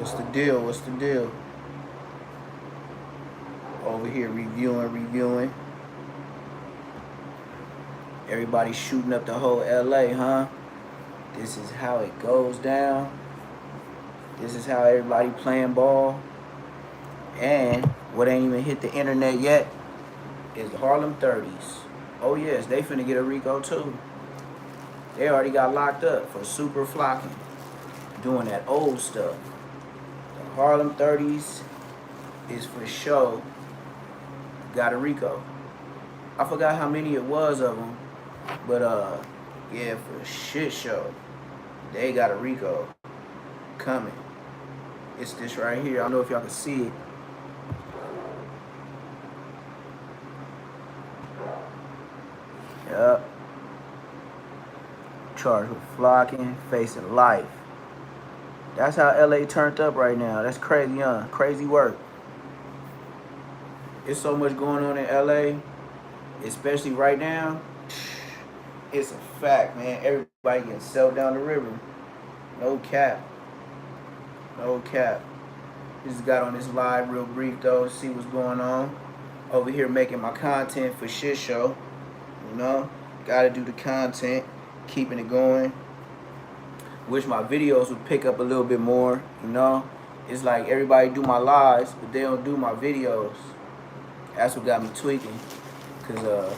What's the deal? What's the deal? Over here reviewing. Everybody shooting up the whole LA, huh? This is how it goes down. This is how everybody playing ball. And what ain't even hit the internet yet is the Harlem 30s. Oh yes, they finna get a RICO too. They already got locked up for super flocking, doing that old stuff. The Harlem 30s is for show got a RICO. I forgot how many it was of them, but yeah, for shit show, they got a RICO coming. It's this right here. I don't know if y'all can see it. Yup. Charged with flocking, facing life. That's how LA turned up right now. That's crazy, huh? Crazy work. It's so much going on in LA, especially right now. It's a fact, man. Everybody getting sailed down the river. No cap. No cap. Just got on this live real brief though, see what's going on. Over here making my content for shit show. You know, gotta do the content, keeping it going. Wish my videos would pick up a little bit more, you know. It's like everybody do my lives, but they don't do my videos. That's what got me tweaking. Cause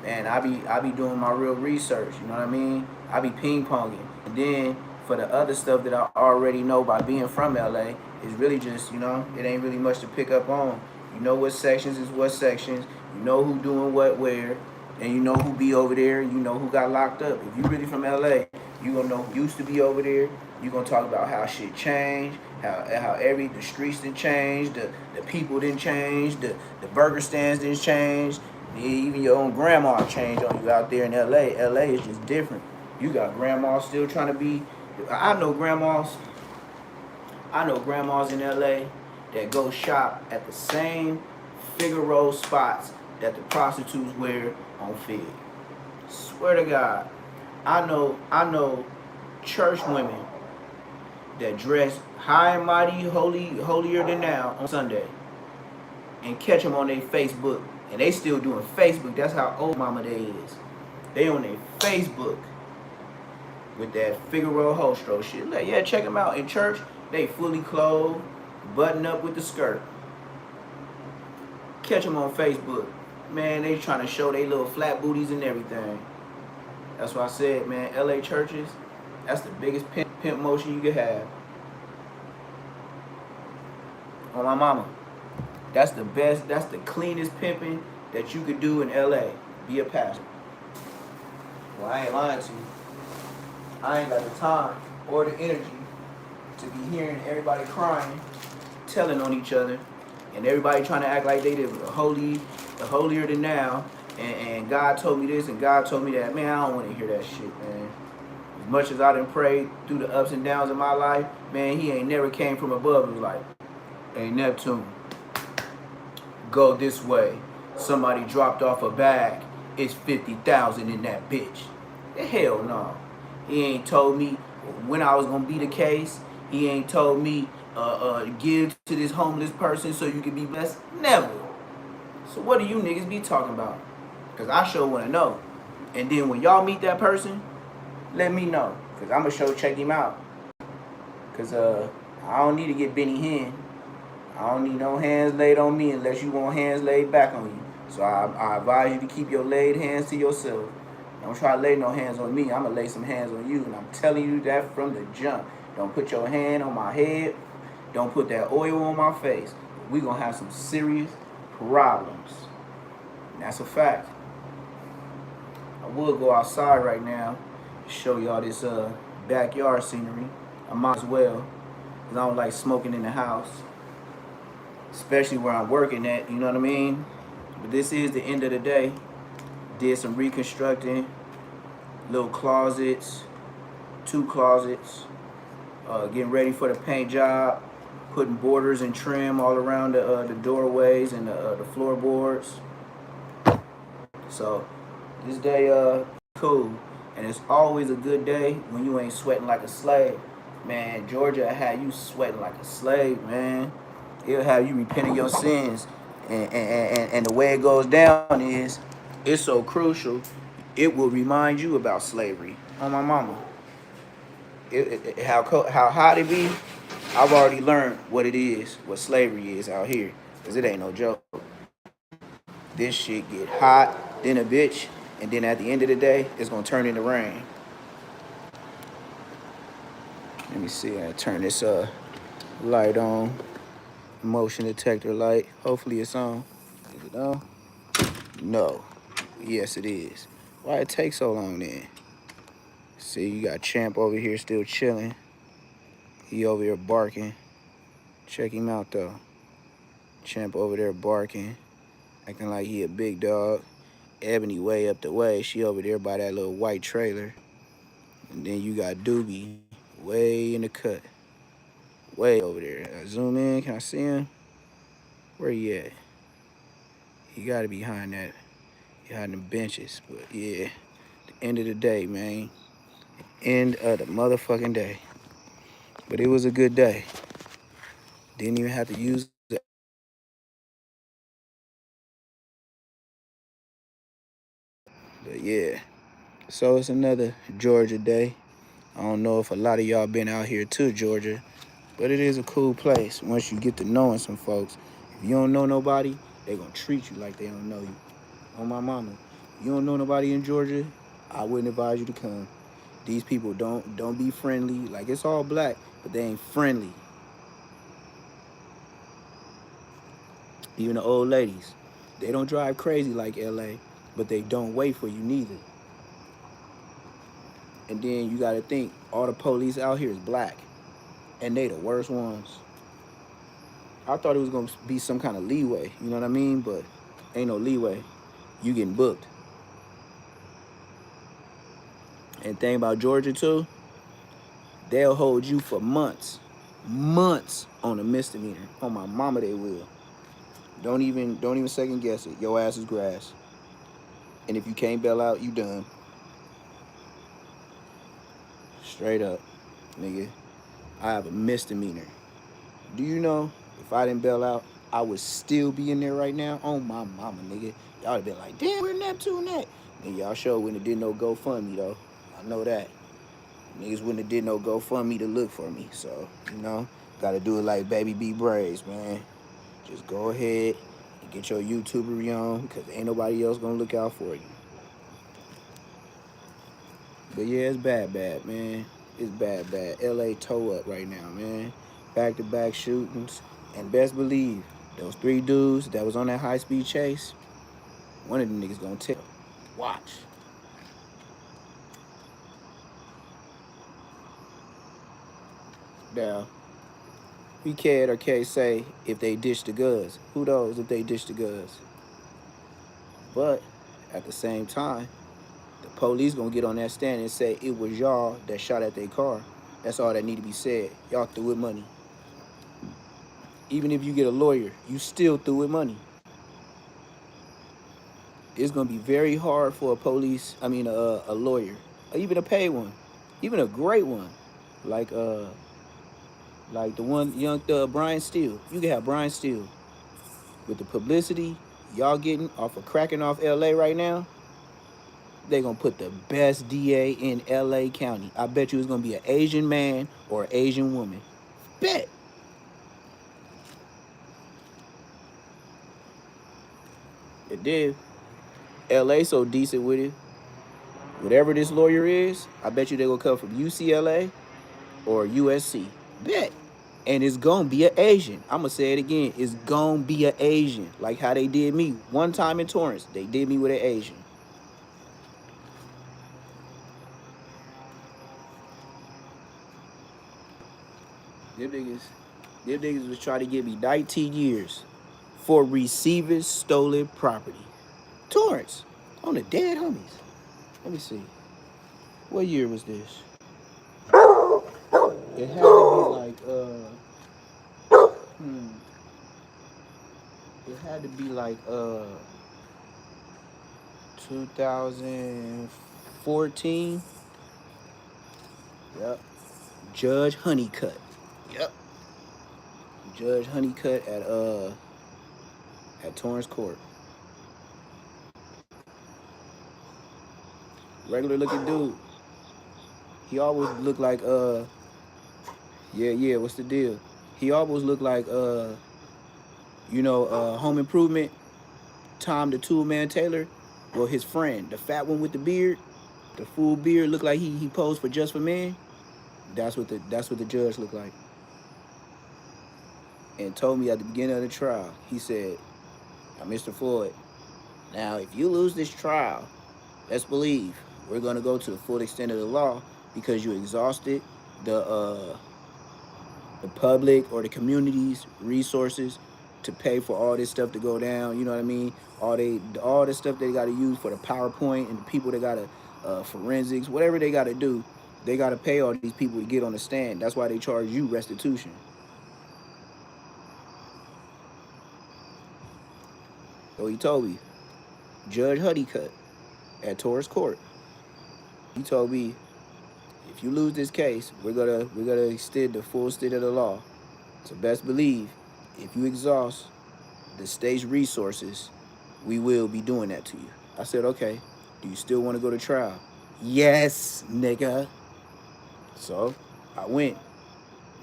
man, I be doing my real research, you know what I mean? I be ping ponging. And then for the other stuff that I already know by being from LA, it's really just, you know, it ain't really much to pick up on. You know what sections is what sections, you know who doing what where, and you know who be over there, you know who got locked up. If you really from LA, you gonna know who used to be over there. You gonna talk about how shit changed, how the streets didn't change, the people didn't change, the burger stands didn't change, even your own grandma changed on you out there in LA. LA is just different. You got grandmas still trying to be. I know grandmas in LA that go shop at the same Figaro spots that the prostitutes wear on Fig. Swear to God. I know church women that dress high and mighty, holier than thou on Sunday, and catch them on their Facebook, and they still doing Facebook. That's how old mama they is. They on their Facebook with that Figaro Hostro shit. Like, yeah, check them out. In church, they fully clothed, button up with the skirt. Catch them on Facebook. Man, they trying to show they little flat booties and everything. That's why I said, man, LA churches, that's the biggest pimp motion you could have. On my mama. That's the best, that's the cleanest pimping that you could do in LA. Be a pastor. Well, I ain't lying to you. I ain't got the time or the energy to be hearing everybody crying, telling on each other, and everybody trying to act like they did the holier than thou, and God told me this and God told me that. Man, I don't want to hear that shit, man. As much as I done prayed through the ups and downs of my life, man, he ain't never came from above and was like, hey, Neptune, go this way. Somebody dropped off a bag. It's 50,000 in that bitch. Hell no. He ain't told me when I was gonna be the case. He ain't told me give to this homeless person so you can be blessed. Never. So what do you niggas be talking about? Cause I sure wanna know. And then when y'all meet that person, let me know. Cause I'ma sure check him out. Cause I don't need to get Benny Hinn. I don't need no hands laid on me unless you want hands laid back on you. So I advise you to keep your laid hands to yourself. Don't try to lay no hands on me. I'm going to lay some hands on you. And I'm telling you that from the jump. Don't put your hand on my head. Don't put that oil on my face. We're going to have some serious problems. And that's a fact. I would go outside right now to show y'all this backyard scenery. I might as well. Because I don't like smoking in the house. Especially where I'm working at, you know what I mean? But this is the end of the day. Did some reconstructing, little closets, 2 closets, getting ready for the paint job, putting borders and trim all around the doorways and the floorboards. So this day cool, and it's always a good day when you ain't sweating like a slave. Man, Georgia had you sweating like a slave, man. It'll have you repenting your sins. And the way it goes down is it's so crucial, it will remind you about slavery. On my mama. How hot it be, I've already learned what it is, what slavery is out here. Because it ain't no joke. This shit get hot, then a bitch, and then at the end of the day, it's gonna turn into rain. Let me see, I turn this light on. Motion detector light. Hopefully it's on. Is it on? No. Yes, it is. Why it take so long then? See, you got Champ over here still chilling. He over here barking. Check him out though. Champ over there barking, acting like he a big dog. Ebony way up the way. She over there by that little white trailer. And then you got Doobie way in the cut. Way over there. Zoom in. Can I see him? Where he at? He gotta be behind that. Behind them benches. But yeah. The end of the day, man. End of the motherfucking day. But it was a good day. Didn't even have to use it. But yeah. So it's another Georgia day. I don't know if a lot of y'all been out here to Georgia, but it is a cool place once you get to knowing some folks. If you don't know nobody, they gonna treat you like they don't know you. On my mama. If you don't know nobody in Georgia, I wouldn't advise you to come. These people don't be friendly. Like, it's all black, but they ain't friendly. Even the old ladies. They don't drive crazy like LA, but they don't wait for you neither. And then you gotta think, all the police out here is black. And they the worst ones. I thought it was gonna be some kind of leeway, you know what I mean? But ain't no leeway. You getting booked. And thing about Georgia too, they'll hold you for months on a misdemeanor. On my mama, they will. Don't even second guess it. Your ass is grass. And if you can't bail out, you done. Straight up, nigga. I have a misdemeanor. Do you know if I didn't bail out, I would still be in there right now? On my mama, nigga. Y'all would have been like, damn, where Neptune at? And y'all sure wouldn't have did no GoFundMe though. I know that. Niggas wouldn't have did no GoFundMe to look for me. So, you know, gotta do it like Baby B Braids, man. Just go ahead and get your YouTuber on, because ain't nobody else gonna look out for you. But yeah, it's bad, man. It's bad. LA toe up right now, man. Back-to-back shootings. And best believe, those 3 dudes that was on that high-speed chase, one of them niggas gonna tell. Watch. Now, we can't or can't say if they ditch the guns. Who knows if they ditch the guns? But at the same time, the police gonna get on that stand and say it was y'all that shot at their car. That's all that need to be said. Y'all threw it money. Even if you get a lawyer, you still threw it money. It's gonna be very hard for a lawyer, or even a paid one, even a great one, like like the one young Brian Steele. You can have Brian Steele with the publicity y'all getting off of cracking off LA right now. They gonna put the best DA in LA County. I bet you it's gonna be an Asian man or an Asian woman. Bet. It did. LA so decent with it. Whatever this lawyer is, I bet you they gonna come from UCLA or USC. Bet. And it's gonna be an Asian. I'm gonna say it again. It's gonna be an Asian. Like how they did me one time in Torrance. They did me with an Asian. Them niggas, them niggas was trying to give me 19 years for receiving stolen property. Torrance, on the dead homies. Let me see. What year was this? It had to be like it had to be like 2014. Yep. Judge Honeycutt. Yep. Judge Honeycutt at Torrance Court. Regular looking dude. He always looked like yeah, what's the deal? He always looked like Home Improvement, Tom the Tool Man Taylor. Well, his friend, the fat one with the beard, the full beard, looked like he posed for Just for Men. That's what the judge looked like. And told me at the beginning of the trial, he said, "Now, Mr. Floyd, now if you lose this trial, let's believe we're gonna go to the full extent of the law because you exhausted the public or the community's resources to pay for all this stuff to go down. You know what I mean? All the stuff they got to use for the PowerPoint and the people that got to forensics, whatever they got to do, they got to pay all these people to get on the stand. That's why they charge you restitution." So he told me, Judge Honeycutt at Torrance Court. He told me, if you lose this case, we're gonna extend the full extent of the law. So best believe, if you exhaust the state's resources, we will be doing that to you. I said, okay, do you still want to go to trial? Yes, nigga. So I went.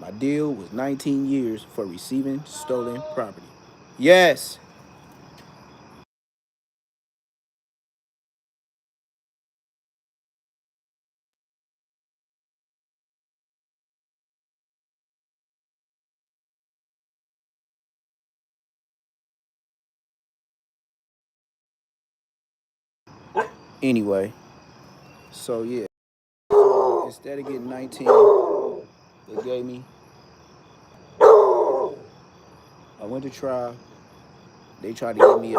My deal was 19 years for receiving stolen property. Yes. Anyway, so yeah. So instead of getting 19, they gave me. I went to trial. They tried to give me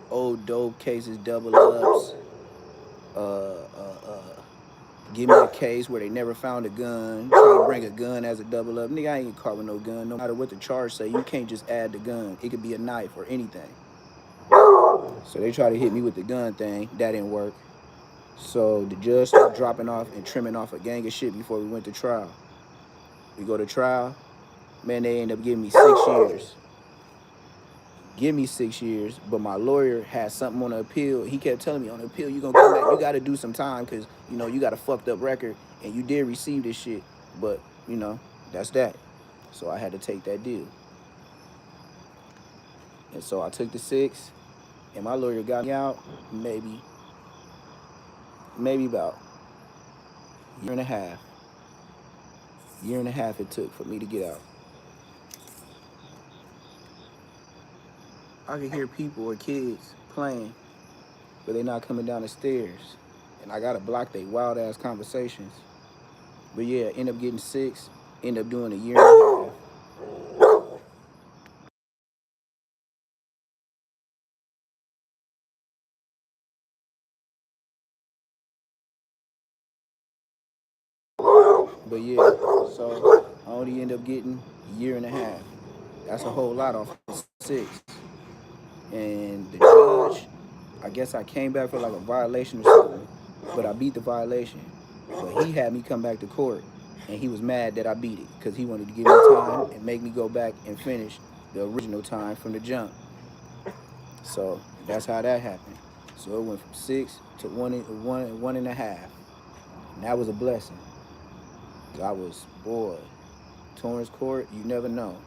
old dope cases, double ups, give me a case where they never found a gun, try to bring a gun as a double up. Nigga, I ain't get caught with no gun. No matter what the charge say, you can't just add the gun. It could be a knife or anything. So they tried to hit me with the gun thing. That didn't work. So the judge started dropping off and trimming off a gang of shit before we went to trial. We go to trial. Man, they end up giving me 6 years. Give me 6 years, but my lawyer had something on the appeal. He kept telling me, on the appeal, you gonna come back. You gotta do some time because, you got a fucked up record and you did receive this shit. But, that's that. So I had to take that deal. And so I took the 6, and my lawyer got me out maybe about a year and a half. Year and a half it took for me to get out. I could hear people or kids playing, but they're not coming down the stairs. And I gotta block they wild ass conversations. But yeah, end up getting 6, end up doing a year and a half. But yeah, so I only end up getting a year and a half. That's a whole lot off of 6. And the judge, I guess I came back for like a violation or something, but I beat the violation. But he had me come back to court, and he was mad that I beat it because he wanted to give me time and make me go back and finish the original time from the jump. So that's how that happened. So it went from 6 to one and a half. And that was a blessing. I was, boy, Torrance Court, you never know.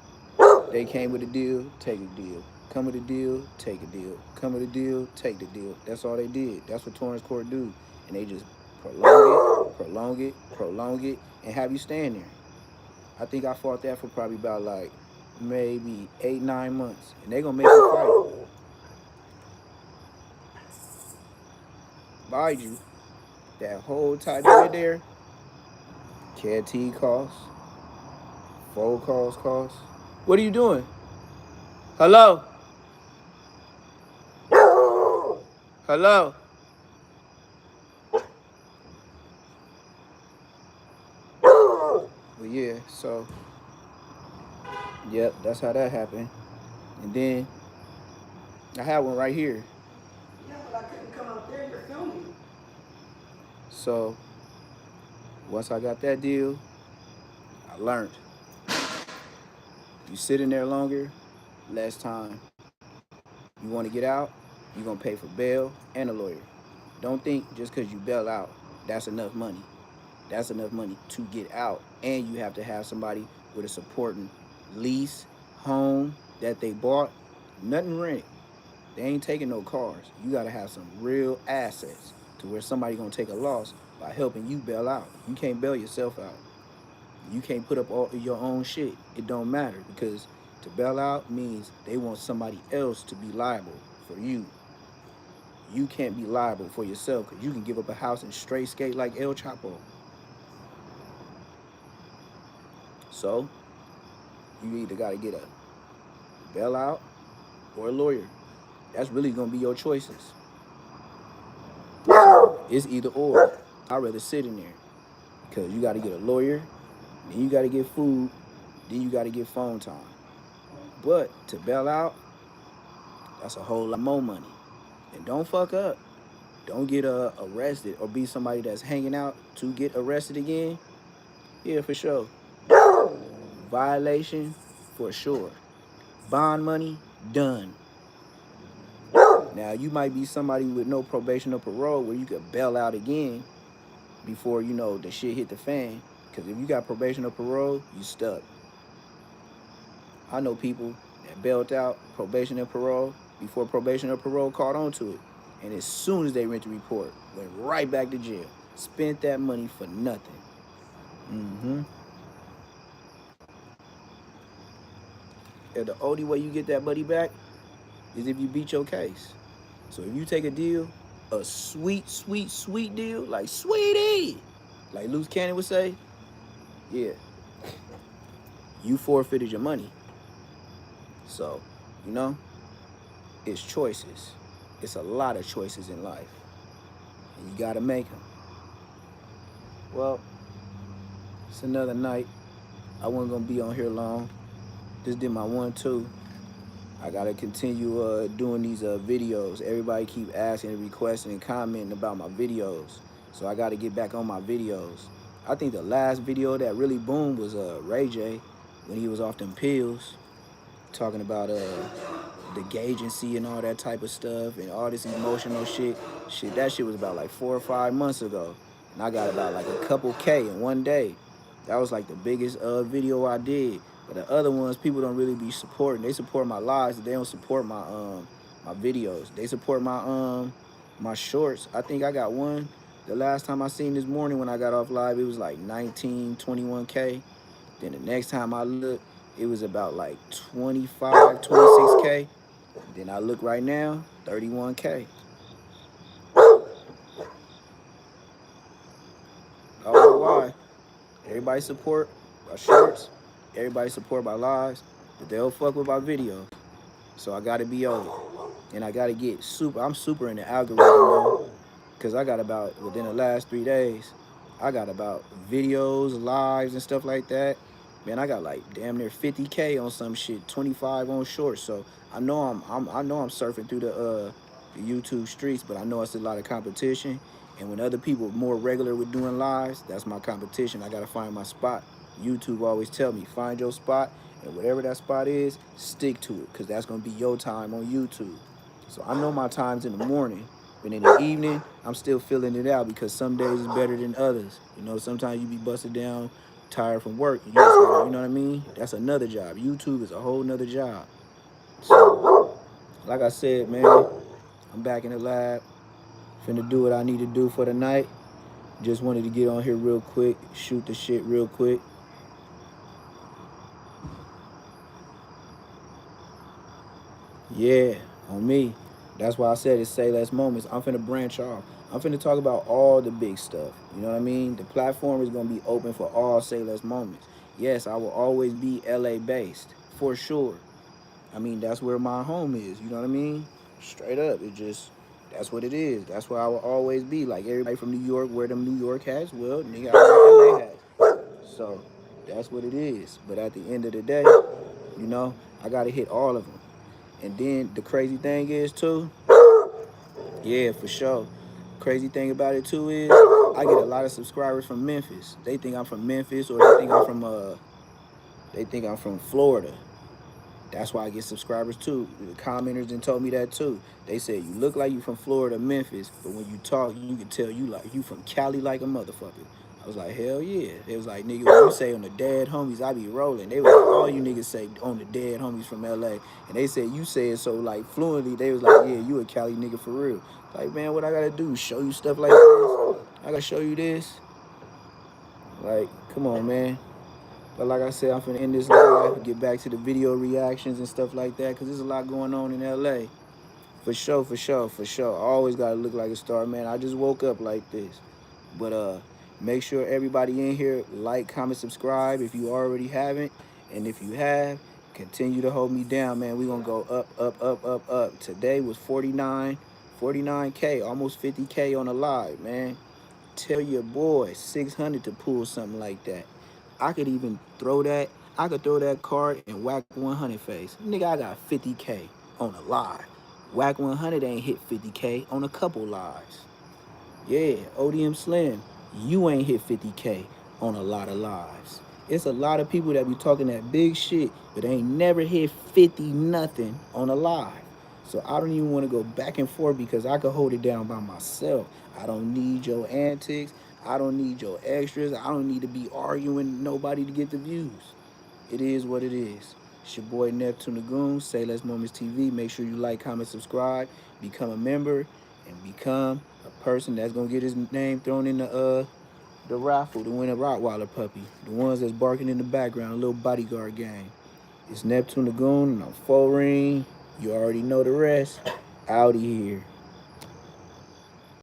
They came with a deal, take a deal. Come with a deal, take a deal. Come with a deal, take the deal. That's all they did. That's what Torrance Court do. And they just prolong it, and have you stand there. I think I fought that for probably about like maybe 8, 9 months. And they gonna make you fight. Mind you, that whole time you were there, canteen costs, phone calls costs. What are you doing? Hello? Hello? But yeah, so, yep, that's how that happened. And then I had one right here. Yeah, but I couldn't come out there, you're filming. So once I got that deal, I learned. You sit in there longer, less time. You want to get out, you're going to pay for bail and a lawyer. Don't think just because you bail out, that's enough money. That's enough money to get out. And you have to have somebody with a supporting lease, home that they bought, nothing rented. They ain't taking no cars. You got to have some real assets to where somebody going to take a loss by helping you bail out. You can't bail yourself out. You can't put up all your own shit. It don't matter because to bail out means they want somebody else to be liable for you. You can't be liable for yourself because you can give up a house and straight skate like El Chapo. So you either got to get a bailout or a lawyer. That's really gonna be your choices. It's either or. I'd rather sit in there because you got to get a lawyer, then you got to get food, then you got to get phone time. But to bail out, that's a whole lot more money. And don't fuck up. Don't get arrested or be somebody that's hanging out to get arrested again. Yeah, for sure. Violation, for sure. Bond money, done. Now, you might be somebody with no probation or parole where you could bail out again before, you know, the shit hit the fan. Because if you got probation or parole, you stuck. I know people that bailed out probation and parole before probation or parole caught on to it. And as soon as they rent the report, went right back to jail. Spent that money for nothing. And the only way you get that money back is if you beat your case. So if you take a deal, a sweet, sweet, sweet deal, like sweetie, like Loose Cannon would say, yeah, you forfeited your money. So, you know, it's choices. It's a lot of choices in life. And you gotta make them. Well, it's another night. I wasn't gonna be on here long. Just did my 1-2. I gotta continue doing these videos. Everybody keep asking and requesting and commenting about my videos. So I gotta get back on my videos. I think the last video that really boomed was Ray J when he was off them pills, talking about the agency and all that type of stuff and all this emotional shit. That shit was about like 4 or 5 months ago. And I got about like a couple K in one day. That was like the biggest video I did. But the other ones, people don't really be supporting. They support my lives, but they don't support my my videos. They support my shorts. I think I got one. The last time I seen this morning when I got off live, it was like 19, 21K. Then the next time I looked, it was about like 25, 26K. Then I look right now, 31K. I don't know why. Everybody support my shorts. Everybody support my lives. But they don't fuck with my videos. So I gotta be on it. And I gotta get super. I'm super in the algorithm now. Because I got about, within the last 3 days, I got about videos, lives, and stuff like that. Man, I got like damn near 50K on some shit, 25 on shorts. So I know I'm surfing through the YouTube streets, but I know it's a lot of competition. And when other people are more regular with doing lives, that's my competition. I gotta find my spot. YouTube always tell me, find your spot, and whatever that spot is, stick to it, because that's gonna be your time on YouTube. So I know my time's in the morning, but in the evening, I'm still filling it out because some days is better than others. You know, sometimes you be busted down, tired from work. You just gotta, you know what I mean? That's another job. YouTube is a whole nother job. So, like I said, man, I'm back in the lab. Finna do what I need to do for the night. Just wanted to get on here real quick, shoot the shit real quick. Yeah, on me. That's why I said it's Say Less Moments. I'm finna branch off. I'm finna talk about all the big stuff. You know what I mean? The platform is gonna be open for all Say Less Moments. Yes, I will always be LA based, for sure. I mean, that's where my home is. You know what I mean? Straight up. That's what it is. That's where I will always be. Like everybody from New York, wear them New York hats. Well, nigga, I wear LA hats. So that's what it is. But at the end of the day, you know, I gotta hit all of them. And then the crazy thing is too, yeah, for sure. Crazy thing about it too is I get a lot of subscribers from Memphis. They think I'm from Memphis, or they think I'm from Florida. That's why I get subscribers too. The commenters then told me that too. They said you look like you from Florida, Memphis, but when you talk, you can tell you from Cali like a motherfucker. I was like, hell yeah. They was like, nigga, when you say on the dead homies, I be rolling. They was like, all you niggas say on the dead homies from LA. And they said you say it so like fluently. They was like, yeah, you a Cali nigga for real. Like, man, what I gotta do? Show you stuff like this? I gotta show you this? Like, come on, man. But like I said, I'm finna end this live, get back to the video reactions and stuff like that, because there's a lot going on in LA. For sure, for sure, for sure. I always gotta look like a star, man. I just woke up like this. But make sure everybody in here like, comment, subscribe if you already haven't. And if you have, continue to hold me down, man. We gonna go up, up, up, up, up. Today was 49K, almost 50K on the live, man. Tell your boy 600 to pull something like that. I could even throw that. I could throw that card and whack 100 face. Nigga, I got 50K on a live. Whack 100 ain't hit 50K on a couple lives. Yeah, ODM Slim, you ain't hit 50K on a lot of lives. It's a lot of people that be talking that big shit, but ain't never hit 50 nothing on a live. So I don't even want to go back and forth because I can hold it down by myself. I don't need your antics. I don't need your extras. I don't need to be arguing nobody to get the views. It is what it is. It's your boy Neptune the Goon, Say Less Moments TV. Make sure you like, comment, subscribe, become a member, and become a person that's gonna get his name thrown in the raffle to win a Rottweiler puppy. The ones that's barking in the background, a little bodyguard gang. It's Neptune the Goon, and I'm full ring. You already know the rest. Outie here.